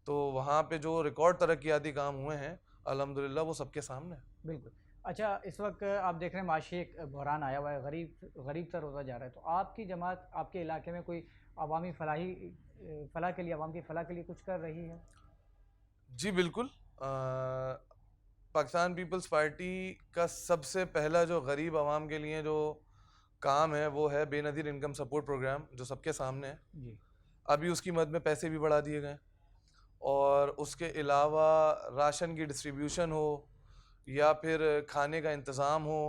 तो वहाँ पे जो रिकॉर्ड तरक्याती काम हुए हैं अल्हम्दुलिल्लाह वो सबके सामने है। बिल्कुल। अच्छा, इस वक्त आप देख रहे हैं माशी एक बहरान आया हुआ है, गरीब तर होता जा रहा है, तो आपकी जमात आपके इलाके में कोई अवामी फलाह के लिए, अवाम की फलाह के लिए कुछ कर रही है? जी बिल्कुल। पाकिस्तान पीपल्स पार्टी का सबसे पहला जो गरीब आवाम के लिए जो काम है वो है बेनज़ीर इनकम सपोर्ट प्रोग्राम जो सबके सामने है। जी। अभी उसकी मद में पैसे भी बढ़ा दिए गए और उसके अलावा राशन की डिस्ट्रीब्यूशन हो या फिर खाने का इंतज़ाम हो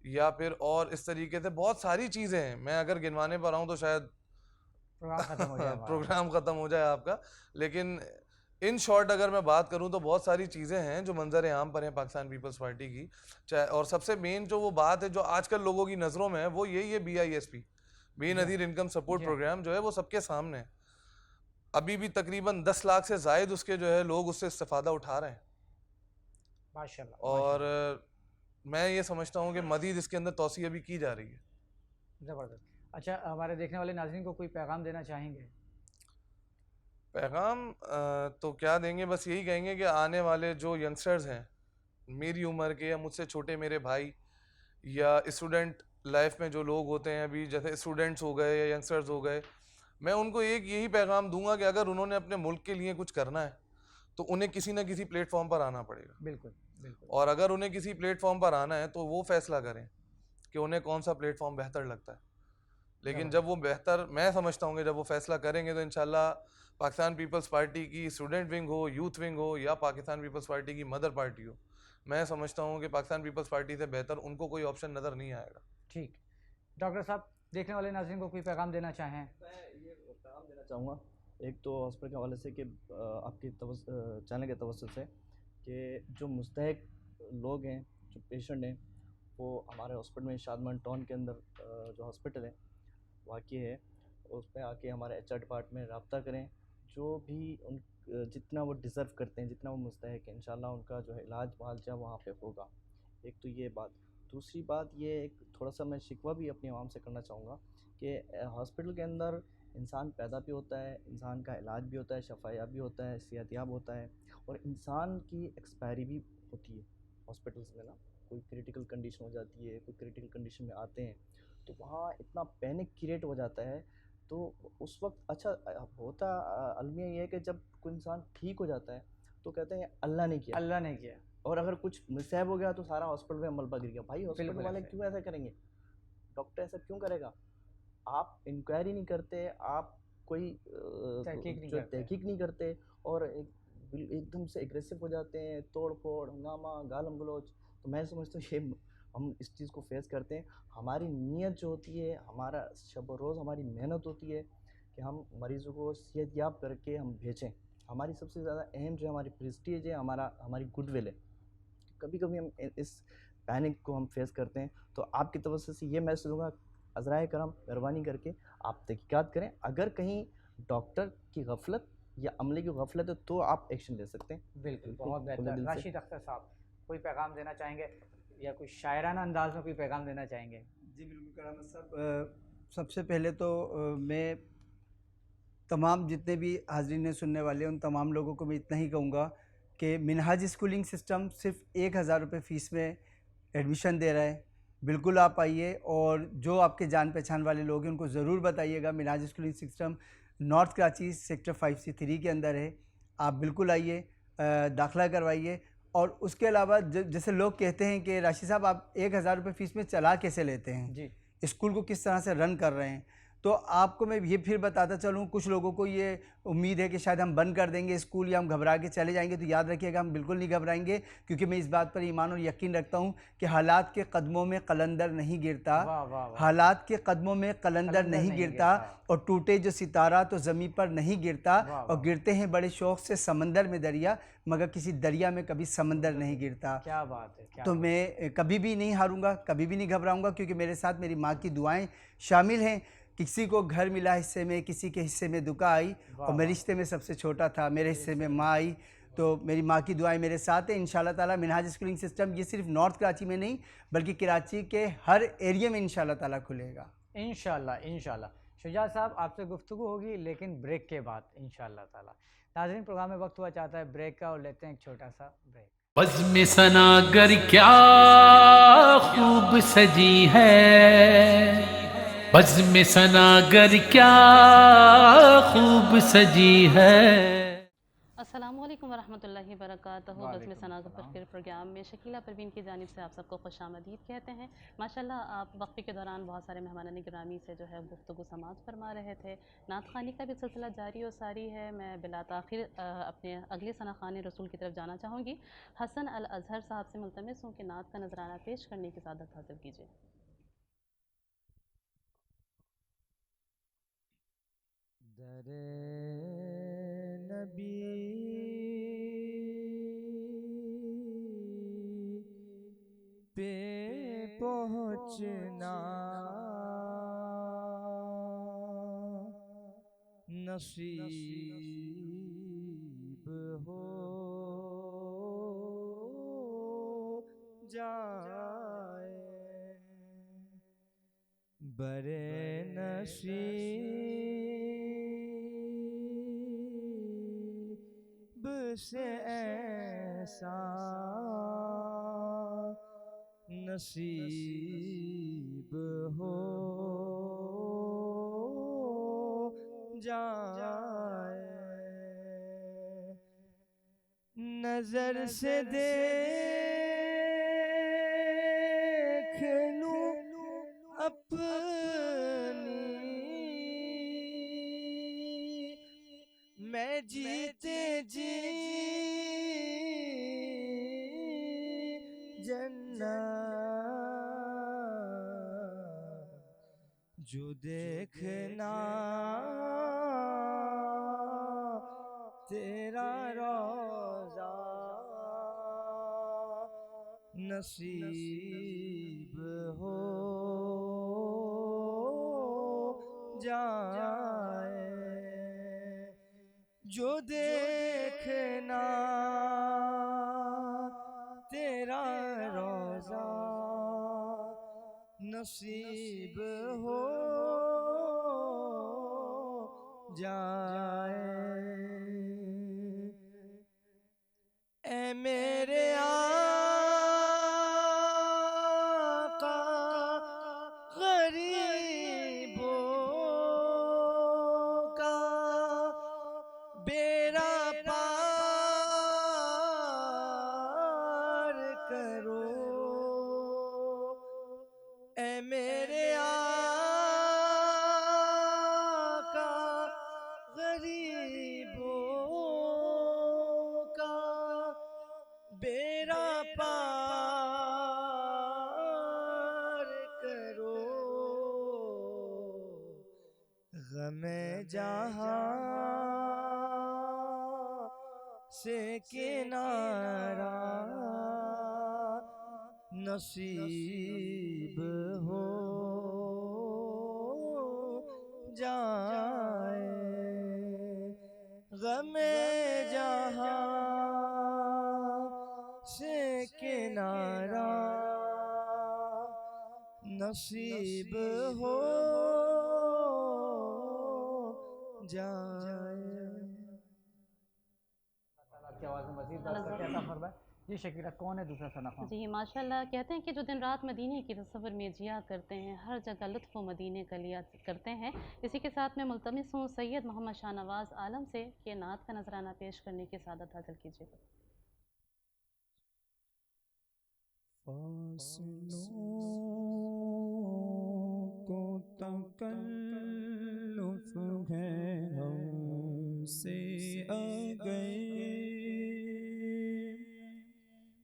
या फिर और इस तरीके से बहुत सारी चीज़ें हैं। मैं अगर गिनवाने पर आऊँ तो शायद प्रोग्राम ख़त्म हो जाए हमारा। प्रोग्राम ख़त्म हो जाए आपका। लेकिन इन शॉर्ट अगर मैं बात करूं तो बहुत सारी चीज़ें हैं जो मंजर आम पर हैं पाकिस्तान पीपल्स पार्टी की। चाहे और सबसे मेन जो वो बात है जो आजकल लोगों की नज़रों में है वो यही है BISP, Benazir income support programme जो है वो सबके सामने है। अभी भी तकरीबन 10 लाख से ज़ायद उसके जो है लोग उससे इस्तेफ़ादा उठा रहे हैं माशाल्लाह, और माशाल्लाह। मैं ये समझता हूँ कि मज़ीद इसके अंदर तौसीह अभी की जा रही है। ज़बरदस्त। अच्छा, हमारे देखने वाले नाज़रीन को कोई पैगाम देना चाहेंगे? पैगाम तो क्या देंगे, बस यही कहेंगे कि आने वाले जो यंगस्टर्स हैं मेरी उम्र के या मुझसे छोटे मेरे भाई या स्टूडेंट लाइफ में जो लोग होते हैं अभी जैसे स्टूडेंट्स हो गए या यंगस्टर्स हो गए, मैं उनको एक यही पैगाम दूंगा कि अगर उन्होंने अपने मुल्क के लिए कुछ करना है तो उन्हें किसी ना किसी प्लेटफॉर्म पर आना पड़ेगा। बिल्कुल, बिल्कुल। और अगर उन्हें किसी प्लेटफॉर्म पर आना है तो वो फैसला करें कि उन्हें कौन सा प्लेटफॉर्म बेहतर लगता है। लेकिन जब वो बेहतर मैं समझता हूँ कि जब वो फैसला करेंगे तो इंशाल्लाह पाकिस्तान पीपल्स पार्टी की स्टूडेंट विंग हो, यूथ विंग हो या पाकिस्तान पीपल्स पार्टी की मदर पार्टी हो, मैं समझता हूँ कि पाकिस्तान पीपल्स पार्टी से बेहतर उनको कोई ऑप्शन नज़र नहीं आएगा। ठीक। डॉक्टर साहब, देखने वाले नाज़रीन को कोई पैगाम देना चाहें? मैं ये पैगाम देना चाहूँगा, एक तो हॉस्पिटल के हवाले से कि आपकी चैनल के तवज्जो से कि जो मुस्तहिक लोग हैं, जो पेशेंट हैं, वो हमारे हॉस्पिटल में शादमान टाउन के अंदर जो हॉस्पिटल है वाक़ई है, उस पे आके हमारे HR डिपार्टमेंट रब्ता करें। जो भी उन जितना वो डिज़र्व करते हैं, जितना वो मुस्तहिक हैं, इंशाल्लाह उनका जो है इलाज मुआवजा वहाँ पे होगा। एक तो ये बात। दूसरी बात ये एक थोड़ा-सा मैं शिकवा भी अपनी आवाम से करना चाहूँगा कि हॉस्पिटल के अंदर इंसान पैदा भी होता है, इंसान का इलाज भी होता है, शफ़ायाब भी होता है, सेहतयाब होता है और इंसान की एक्सपायरी भी होती है हॉस्पिटल्स में ना। कोई क्रिटिकल कंडीशन हो जाती है, कोई क्रिटिकल कंडीशन में आते हैं, तो वहाँ इतना पैनिक क्रिएट हो जाता है। तो उस वक्त अच्छा होता अलमिया ये है कि जब कोई इंसान ठीक हो जाता है तो कहते हैं अल्लाह ने किया, अल्लाह ने किया। और अगर कुछ मिसहैब हो गया तो सारा हॉस्पिटल में मलबा गिर गया। भाई हॉस्पिटल बिल्कुल वाले ऐसे। क्यों ऐसा करेंगे? डॉक्टर ऐसा क्यों करेगा? आप इंक्वायरी नहीं करते, आप कोई तहकीक नहीं जो करते। तहकीक नहीं करते और एकदम से एग्रेसिव हो जाते हैं, तोड़ फोड़, हंगामा, गालम गलोच। तो मैं समझता हूँ ये हम इस चीज़ को फेस करते हैं। हमारी नीयत जो होती है, हमारा शब रोज़ हमारी मेहनत होती है कि हम मरीज़ों को सेहतयाब करके हम भेजें। हमारी सबसे ज़्यादा अहम जो हमारी प्रेस्टीज है, हमारी गुडविल है। कभी कभी हम इस पैनिक को हम फेस करते हैं, तो आपकी तरफ से ये मैसेज दूंगा, अज़राए करम मेहरबानी करके आप तहकीकात करें। अगर कहीं डॉक्टर की गफलत या अमले की गफलत है तो आप एक्शन ले सकते हैं। बिल्कुल, बहुत खुले बेहतर। दिल से। राशिद अख्तर साहब, कोई पैगाम देना चाहेंगे या कोई शायराना अंदाज में कोई पैगाम देना चाहेंगे? जी बिल्कुल करामत साहब, सबसे पहले तो मैं तमाम जितने भी हाजरीन सुनने वाले हैं उन तमाम लोगों को मैं इतना ही कहूँगा कि मिनहाज स्कूलिंग सिस्टम सिर्फ 1,000 रुपये फ़ीस में एडमिशन दे रहा है। बिल्कुल आप आइए, और जो आपके जान पहचान वाले लोग हैं उनको ज़रूर बताइएगा। Minhaj schooling system north Karachi sector 5C3 के अंदर है। आप बिल्कुल आइए, दाखिला करवाइए। और उसके अलावा जैसे लोग कहते हैं कि राशिद साहब आप 1,000 रुपये फ़ीस में चला कैसे लेते हैं, जी, स्कूल को किस तरह से रन कर रहे हैं, तो आपको मैं ये फिर बताता चलूँ। कुछ लोगों को ये उम्मीद है कि शायद हम बंद कर देंगे स्कूल या हम घबरा के चले जाएंगे, तो याद रखिएगा हम बिल्कुल नहीं घबराएंगे, क्योंकि मैं इस बात पर ईमान और यकीन रखता हूँ कि हालात के कदमों में कलंदर नहीं गिरता। वाह वाह वाह। हालात के कदमों में कलंदर नहीं गिरता, और टूटे जो सितारा तो ज़मीन पर नहीं गिरता, वाह और वाह। गिरते हैं बड़े शौक़ से समंदर में दरिया, मगर किसी दरिया में कभी समंदर नहीं गिरता। क्या बात है, क्या तो बात है। मैं कभी भी नहीं हारूंगा, कभी भी नहीं घबराऊंगा, क्योंकि मेरे साथ मेरी माँ की दुआएं शामिल हैं। किसी को घर मिला हिस्से में, किसी के हिस्से में दुका आई, वाह और मैं वाह। रिश्ते में सबसे छोटा था, मेरे हिस्से में माँ आई। तो मेरी माँ की दुआएं मेरे साथ है। इंशाल्लाह ताला मिनहाज स्कूलिंग सिस्टम ये सिर्फ नॉर्थ कराची में नहीं बल्कि कराची के हर एरिया में इंशाल्लाह ताला खुलेगा। इंशाल्लाह इंशाल्लाह। शुजात साहब, आपसे गुफ्तगू होगी लेकिन ब्रेक के बाद इंशाल्लाह ताला। नाज़रीन, प्रोग्राम में वक्त हुआ चाहता है ब्रेक का, और लेते हैं एक छोटा सा ब्रेक। बज़्म सनागर क्या खूब सजी है, बज़्म सनागर क्या खूब सजी है। अस्सलामुअलैकुम वरहमतुल्लाहि वबरकातुहू। बज़्म वालेकुम सनागर अस्सलाम। के प्रोग्राम में शकीला परवीन की जानिब से आप सबको खुशामदीद कहते हैं। माशाल्लाह, आप वक्फ़े के दौरान बहुत सारे मेहमानान गिरामी से जो है गुफ्तगू समाअत फरमा रहे थे। नात ख़ानी का भी सिलसिला जारी और सारी है। मैं बिला ताख़िर अपने अगले सना ख़ान रसूल की तरफ जाना चाहूँगी। हसन अल अज़हर साहब से मुल्तमिस हूँ कि नात का नजराना पेश करने की सादत हासिल कीजिए। दरे नबी पे पहुँचना नसीब हो जाए, बरे नसीब से ऐसा नसीब हो जाए, नजर से देख लूं अपनी मैं जीते जी जन्नत जो देखना तेरा रोज़ा नसीब हो जाए, जो देखना तेरा रोज़ा नसीब हो जाए। ऐ मेरे आका गरीबों का बेड़ा पार करो, ऐ मेरे आका गरीबों का बेड़ा पार करो, गमे जहां से किनारा नसीब हो जाए, गमे जहां से किनारा नसीब हो जाए। आपकी आवाज़ में मज़ीद बात करके अता फरमाए। जी शकीरा, कौन है दूसरा सना खान? जी माशाल्लाह, कहते हैं कि जो दिन रात मदीने की तसव्वुर में जिया करते हैं, हर जगह लुत्फ़ मदीने का लिया करते हैं। इसी के साथ मैं मुल्तमिस हूँ सैयद मोहम्मद शाहनवाज़ आलम से कि नात का नजराना पेश करने की सादत हासिल कीजिएगा। फासलों को तकल्लुफ़ है हमसे अगर,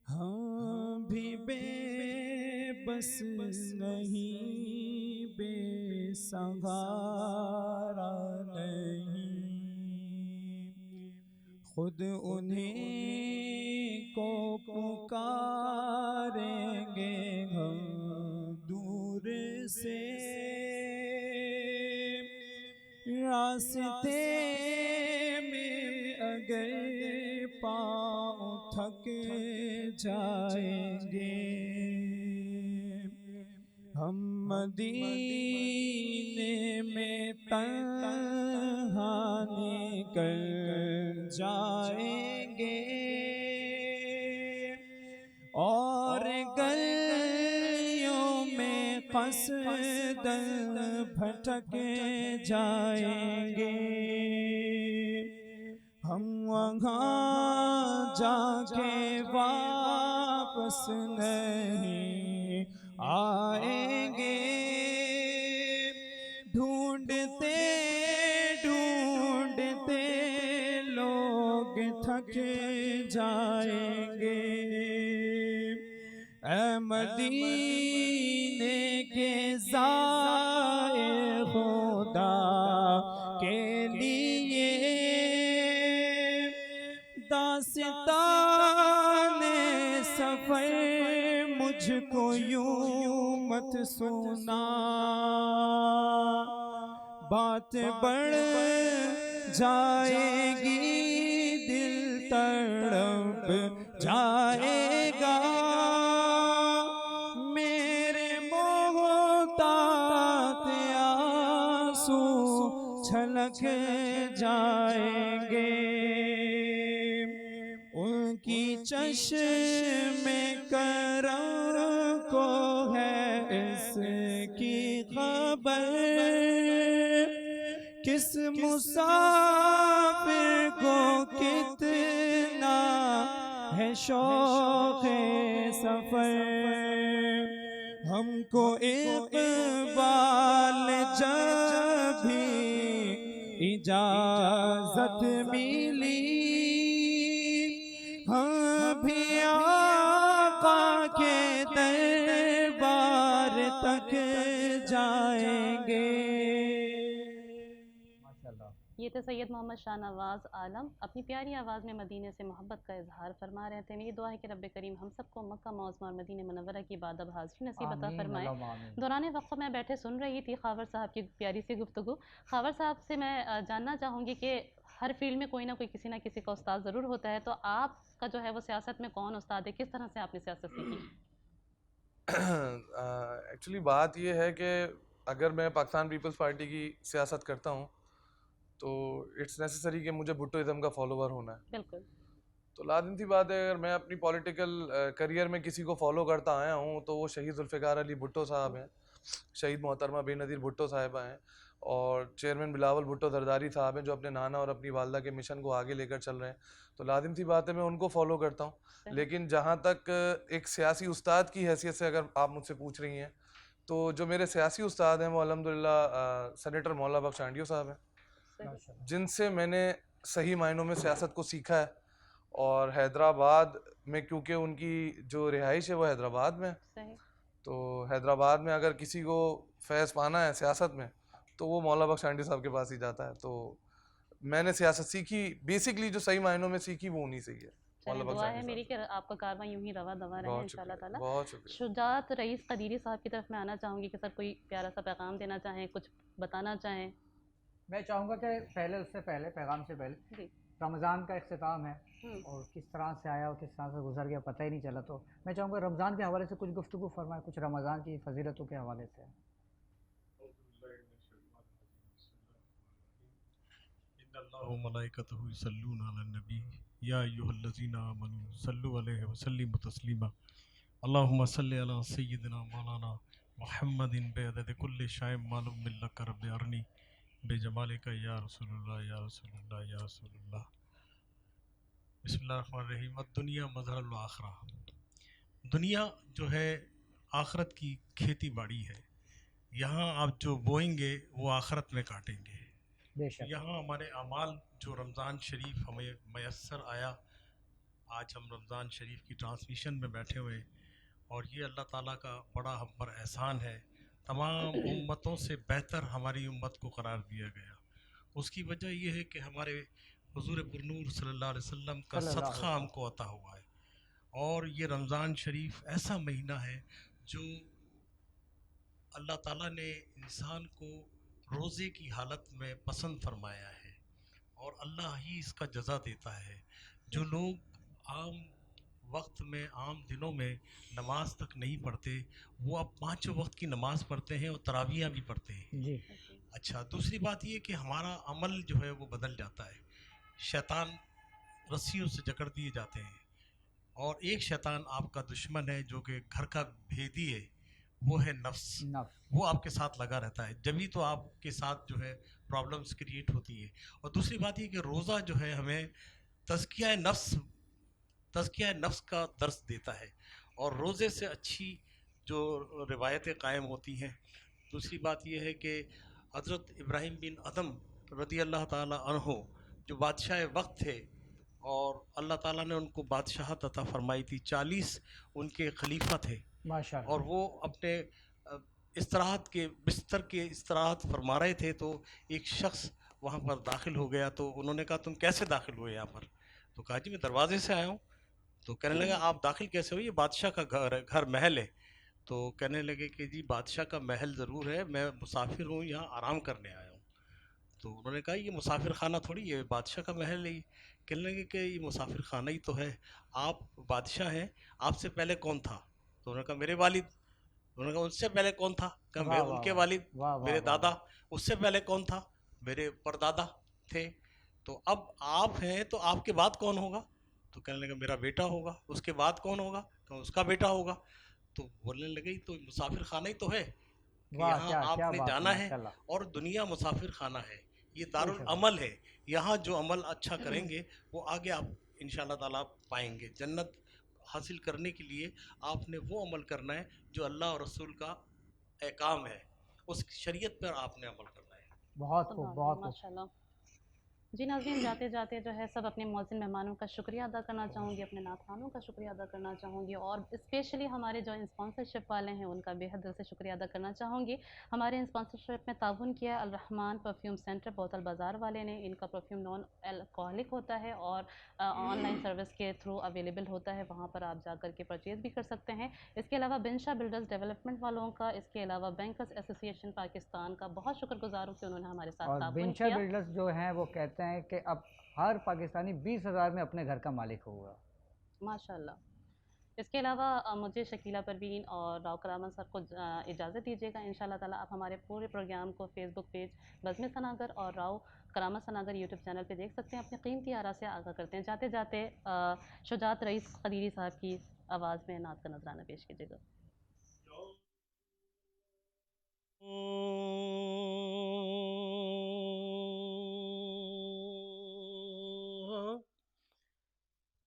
हम भी बेबस नहीं, बेसहारा नहीं, खुद उन्हीं को पुकारेंगे हम दूर से, रास्ते में अगर पाँव थक जाएंगे, हम मदीने में तन्हा निकल जाएंगे, और गलियों में कसदन भटक जाएंगे, हम वहाँ जाके वापस नहीं आएंगे, ढूंढते ढूंढते लोग थक जाएंगे, ऐ मदीने के ज़ाए खुदा के लिए दास्ताने सफ़र मुझको यूं मत सुना, बात बढ़ जाएगी, दिल तड़प जाएगा, मेरे मोहतात आंसू छलक जाएंगे, उनकी चश्मे करम को है इसकी खबर, किस मुसाफिर को कितना है शौक़े सफ़र, हमको इक़बाल जब भी इजाज़त मिली, हम भी आका के दरबार तक जाएंगे। ये थे सैयद मोहम्मद शाहनवाज़ आलम, अपनी प्यारी आवाज़ में मदीने से मोहब्बत का इजहार फरमा रहे थे। मेरी दुआ है कि रब्बे करीम हम सबको मक्का मौज़म और मदीने मुनव्वरा की बादब हाज़िरी नसीब अता फरमाए। दौरान वक़्फ़ा मैं बैठे सुन रही थी खावर साहब की प्यारी सी गुफ्तगू। खावर साहब से मैं जानना चाहूँगी कि हर फील्ड में कोई ना कोई किसी ना किसी का उस्ताद ज़रूर होता है, तो आपका जो है वो सियासत में कौन उस्ताद है, किस तरह से आपने सियासत सीखी? एक्चुअली बात ये है कि अगर मैं पाकिस्तान पीपल्स पार्टी की सियासत करता हूँ तो इट्स नेसेसरी कि मुझे भुट्टोइज़म का फॉलोवर होना है। बिल्कुल। तो लाजिम सी बात है, अगर मैं अपनी पॉलिटिकल करियर में किसी को फॉलो करता आया हूँ तो वो शहीद जुल्फ़िकार अली भुट्टो साहब हैं, शहीद मोहतरमा बेनज़ीर भुट्टो साहिबा हैं, और चेयरमैन बिलावल भुट्टो जरदारी साहब हैं जो अपने नाना और अपनी वालदा के मिशन को आगे लेकर चल रहे हैं। तो लाजिम सी बात है मैं उनको फॉलो करता हूँ। लेकिन जहाँ तक एक सियासी उस्ताद की हैसियत से अगर आप मुझसे पूछ रही हैं, तो जो मेरे सियासी उस्ताद हैं वो अल्हम्दुलिल्लाह सेनेटर मौला बख्श आंडियो साहब हैं, जिनसे मैंने सही मायनों में सियासत को सीखा है। और हैदराबाद में क्योंकि उनकी जो रिहाइश है वो हैदराबाद में, तो हैदराबाद में अगर किसी को फैज़ पाना है सियासत में तो वो मौला बख्श आंडियो साहब के पास ही जाता है। तो मैंने सियासत सीखी, बेसिकली जो सही मायनों में सीखी वो उन्हीं से ही है। चलें, मौलाना दुआ बख्श है साहब मेरी से। कि आपका कारवां यूं ही रवा दवा रहे बहुत इंशाल्लाह शुक्रिया, ताला। बहुत शुक्रिया। शुजात रईस कदीरी साहब की तरफ मैं आना चाहूँगी कि सर कोई प्यारा सा पैगाम देना चाहें, कुछ बताना चाहें। मैं चाहूँगा कि उससे पहले पैगाम से पहले जी। रमज़ान का इख्तिताम है हम्म। और किस तरह से आया और किस तरह से गुजर गया पता ही नहीं चला, तो मैं चाहूँगा रमज़ान के हवाले से कुछ गुफ्तगू फरमाएं, कुछ रमज़ान की फजीलतों के हवाले से। इन्नल्लाह व मलाइकतहु युसल्लूना अलन नबी या अय्युहल्लज़ीना आमनू सल्लु अलैहि व सल्लिमु तस्लीमा अल्लाहुम्मा सल्लि अला सय्यिदिना मौलाना मुहम्मदिन बिअदद कुल्लि शैइन मालूम मिल्लक रब्बि अरनी बेजमालिका या रसूलुल्लाह या रसूलुल्लाह या रसूलुल्लाह। बिस्मिल्लाहिर्रहमानिर्रहीम। दुनिया मज़हरुल आखिरा, दुनिया जो है आखरत की खेती बाड़ी है। यहाँ आप जो बोएंगे वो आखरत में काटेंगे। बेशक। यहाँ हमारे अमाल जो रमज़ान शरीफ हमें मैसर आया, आज हम रमज़ान शरीफ की ट्रांसमिशन में बैठे हुए और ये अल्लाह ताला का बड़ा हम पर एहसान है। तमाम उम्मतों से बेहतर हमारी उम्मत को करार दिया गया। उसकी वजह यह है कि हमारे हुजूर पुरनूर सल्लल्लाहु अलैहि वसल्लम का सदक़ा हमको अता हुआ है। और ये रमज़ान शरीफ ऐसा महीना है जो अल्लाह ताला ने इंसान को रोज़े की हालत में पसंद फरमाया है और अल्लाह ही इसका जज़ा देता है। जो लोग आम वक्त में, आम दिनों में नमाज तक नहीं पढ़ते, वो अब 5 वक्त की नमाज़ पढ़ते हैं और तरावियाँ भी पढ़ते हैं। जी। अच्छा, दूसरी बात ये कि हमारा अमल जो है वो बदल जाता है। शैतान रस्सियों से जकड़ दिए जाते हैं और एक शैतान आपका दुश्मन है जो कि घर का भेदी है, वो है नफ्स। वो आपके साथ लगा रहता है, जब भी तो आपके साथ जो है प्रॉब्लम्स क्रिएट होती है। और दूसरी बात ये कि रोज़ा जो है हमें तज़किया नफ्स का दर्स देता है और रोज़े से अच्छी जो रिवायतें कायम होती हैं। दूसरी बात यह है कि हज़रत इब्राहीम बिन अदम रज़ी अल्लाह ताला अन्हो जो बादशाह वक्त थे और अल्लाह ताला ने उनको बादशाहत अता फरमाई थी, 40 उनके खलीफा थे माशाअल्लाह। और वो अपने इस्तराहत के बिस्तर के इस्तराहत फरमा रहे थे तो एक शख्स वहाँ पर दाखिल हो गया। तो उन्होंने कहा तुम कैसे दाखिल हुए यहाँ पर? तो कहा जी मैं दरवाजे से आया हूँ। तो कहने लगा आप दाखिल कैसे हो? ये बादशाह का घर महल है। तो कहने लगे कि जी बादशाह का महल ज़रूर है, मैं मुसाफिर हूँ, यहाँ आराम करने आया हूँ। तो उन्होंने कहा ये मुसाफिर खाना थोड़ी है, बादशाह का महल है। कहने लगे कि ये मुसाफिर खाना ही तो है, आप बादशाह हैं, आपसे पहले कौन था? तो उन्होंने कहा मेरे वालिद। उन्होंने कहा उससे पहले कौन था? कहा मैं उनके वालिद, मेरे दादा। उससे पहले कौन था? मेरे परदादा थे। तो अब आप हैं तो आपके बाद कौन होगा? तो कहने लगा मेरा बेटा होगा। उसके बाद कौन होगा? तो उसका बेटा होगा। तो बोलने लगे तो मुसाफिर खाना ही तो है कि यहाँ आपने जाना है और दुनिया मुसाफिर खाना है, ये दारुल अमल है। यहाँ जो अमल अच्छा करेंगे वो आगे आप इंशाअल्लाह ताला पाएंगे। जन्नत हासिल करने के लिए आपने वो अमल करना है जो अल्लाह और रसूल का एहकाम है, उस शरीयत पर आपने अमल करना है। बहुत खूब, बहुत खूब। माशाल्लाह। जी नाज़रीन, जाते जाते जो है सब अपने मौज़िन मेहमानों का शुक्रिया अदा करना चाहूँगी, अपने नाख़वानों का शुक्रिया अदा करना चाहूँगी और स्पेशली हमारे जो स्पॉन्सरशिप वाले हैं उनका बेहद दिल से शुक्रिया अदा करना चाहूँगी। हमारे स्पॉन्सरशिप में ताउन किया अल रहमान परफ्यूम सेंटर बोतल बाज़ार वाले ने। इनका परफ्यूम नॉन अल्कोहलिक होता है और ऑनलाइन सर्विस के थ्रू अवेलेबल होता है, वहाँ पर आप जा कर के परचेज़ भी कर सकते हैं। इसके अलावा बिनशा बिल्डर्स डेवलपमेंट वालों का, इसके अलावा बैंकर्स एसोसिएशन पाकिस्तान का बहुत शुक्रगुज़ार हूँ कि उन्होंने हमारे साथ और ताउन बिनशा किया। बिल्डर्स जो हैं वो कहते हैं कि अब हर पाकिस्तानी 20,000 में अपने घर का मालिक होगा। माशाल्लाह। इसके अलावा मुझे शकीला परवीन और राव करामन सर को इजाज़त दीजिएगा। इंशाल्लाह ताला आप हमारे पूरे प्रोग्राम को फेसबुक पेज बज़्म सनागर और राव करामत सनागर यूट्यूब चैनल पे देख सकते हैं। अपनी कीमती आरा से आगाह करते हैं। जाते जाते शुजात रईस कदीरी साहब की आवाज़ में नात का नजराना पेश कीजिएगा।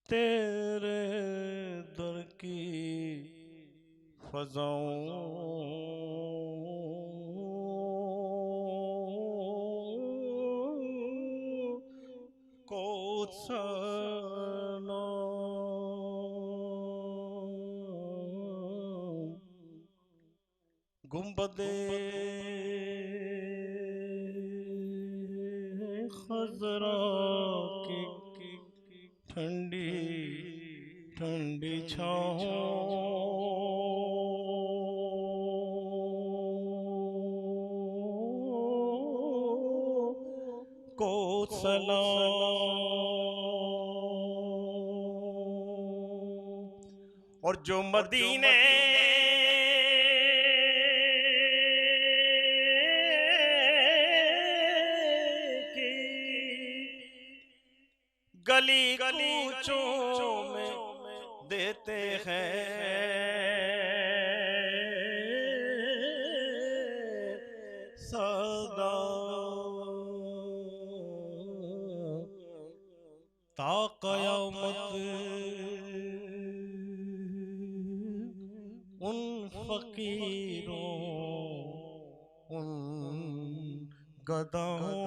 तेरे दर की फ़ज़ाओं को सलाम। गुंबदे खजरा की ठंडी ठंडी छाँव को सलाम। और जो मदीने की गली कूचों में देते हैं सदा, ता क़यामत उन फकीरों उन गदाओं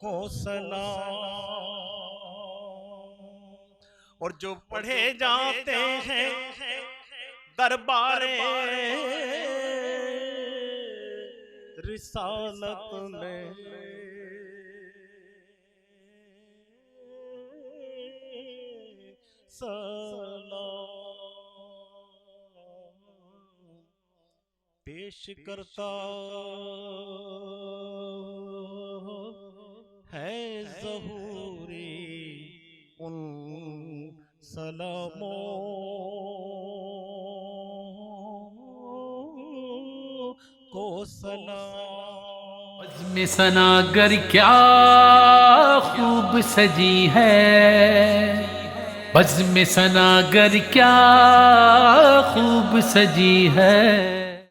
को सलाम। और जो पढ़े जाते हैं दरबारे रिसालत में सलाम पेश करता है ज़हूरी उन सलामों को सलाम। बज़्म सनागर क्या खूब सजी है, बज़्म सनागर क्या खूब सजी है।